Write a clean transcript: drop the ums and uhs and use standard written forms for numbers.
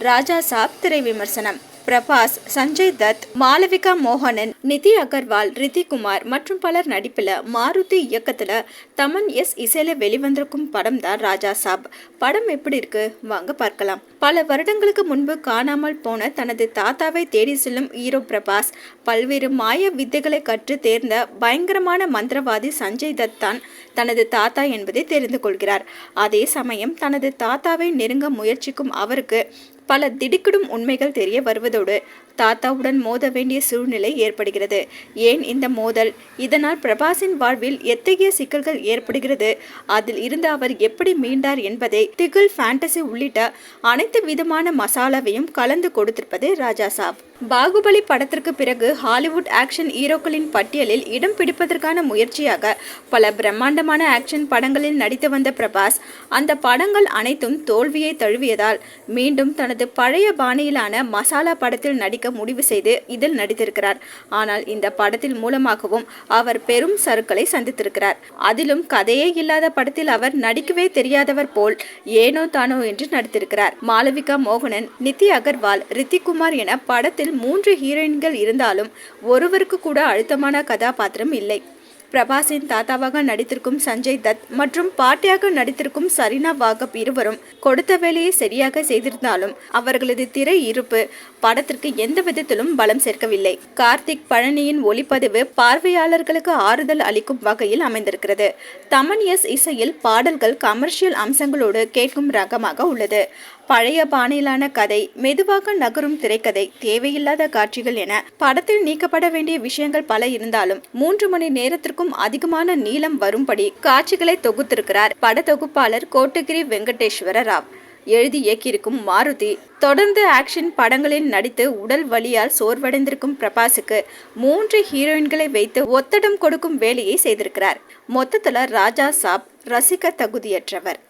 ராஜா சாப் திரை விமர்சனம். பிரபாஸ், சஞ்சய் தத், மாளவிகா மோகனன், நிதி அகர்வால், ரித்திகுமார் மற்றும் பலர் நடிப்பில் மாருதி இயக்கத்துல தமன் இசையில வெளிவந்திருக்கும் படம் தான் ராஜா சாப். படம் எப்படி இருக்கு வாங்க பார்க்கலாம். பல வருடங்களுக்கு முன்பு காணாமல் போன தனது தாத்தாவை தேடி செல்லும் ஹீரோ பிரபாஸ் பல்வேறு மாய வித்தைகளை கற்று தேர்ந்த பயங்கரமான மந்திரவாதி சஞ்சய் தத் தான் தனது தாத்தா என்பதை தெரிந்து கொள்கிறார். அதே சமயம் தனது தாத்தாவை நெருங்க முயற்சிக்கும் அவருக்கு பல திடுக்கிடும் உண்மைகள் தெரிய வருவதோடு தாத்தாவுடன் மோத வேண்டிய சூழ்நிலை ஏற்படுகிறது. ஏன் இந்த மோதல்? இதனால் பிரபாஸின் வாழ்வில் எத்தகைய சிக்கல்கள் ஏற்படுகிறது? அதில் இருந்து அவர் எப்படி மீண்டார் என்பதை திகில், ஃபேண்டசி உள்ளிட்ட அனைத்து விதமான மசாலாவையும் கலந்து கொடுத்திருப்பது ராஜா சாப். பாகுபலி படத்திற்கு பிறகு ஹாலிவுட் ஆக்ஷன் ஹீரோக்களின் பட்டியலில் இடம் பிடிப்பதற்கான முயற்சியாக பல பிரம்மாண்டமான ஆக்ஷன் படங்களில் நடித்து வந்த பிரபாஸ் அந்த படங்கள் அனைத்தும் தோல்வியை தழுவியதால் மீண்டும் தனது பழைய பாணியிலான மசாலா படத்தில் நடிக்க முடிவு செய்து இதில் நடித்திருக்கிறார். ஆனால் இந்த படத்தில் மூலமாகவும் அவர் பெரும் சறுக்களை சந்தித்திருக்கிறார். அதிலும் கதையே இல்லாத படத்தில் அவர் நடிக்கவே தெரியாதவர் போல் ஏனோ தானோ என்று நடித்திருக்கிறார். மாளவிகா மோகனன், நிதி அகர்வால், ரித்திகுமார் என படத்தில் 3 ஹீரோயின்கள் இருந்தாலும் ஒருவருக்கு கூட அழுத்தமான கதாபாத்திரம் இல்லை. பிரபாஸின் தாத்தாவாக நடித்திருக்கும் சஞ்சய் தத் மற்றும் பாட்டியாக நடித்திருக்கும் சரினா வாகப் இருவரும் கொடுத்த வேலையை சரியாக செய்திருந்தாலும் அவர்களது திரை இருப்பு படத்திற்கு எந்த விதத்திலும் பலம் சேர்க்கவில்லை. கார்த்திக், பழனியின் ஒளிப்பதிவு பார்வையாளர்களுக்கு ஆறுதல் அளிக்கும் வகையில் அமைந்திருக்கிறது. தமன் இசையில் பாடல்கள் கமர்ஷியல் அம்சங்களோடு கேட்கும் ரகமாக உள்ளது. பழைய பாணியிலான கதை, மெதுவாக நகரும் திரைக்கதை, தேவையில்லாத காட்சிகள் என படத்தில் நீக்கப்பட வேண்டிய விஷயங்கள் பல இருந்தாலும் 3 மணி நேரத்திற்கும் அதிகமான நீளம் வரும்படி காட்சிகளை தொகுத்திருக்கிறார் பட தொகுப்பாளர் கோட்டகிரி வெங்கடேஸ்வர ராவ். எழுதி இயக்கியிருக்கும் மாருதி தொடர்ந்து ஆக்ஷன் படங்களில் நடித்து உடல் வலியால் சோர்வடைந்திருக்கும் பிரபாஸுக்கு 3 ஹீரோயின்களை வைத்து ஒத்தடம் கொடுக்கும் வேலையை செய்திருக்கிறார். மொத்தத்துல ராஜா சாப் ரசிக்க தகுதியற்றவர்.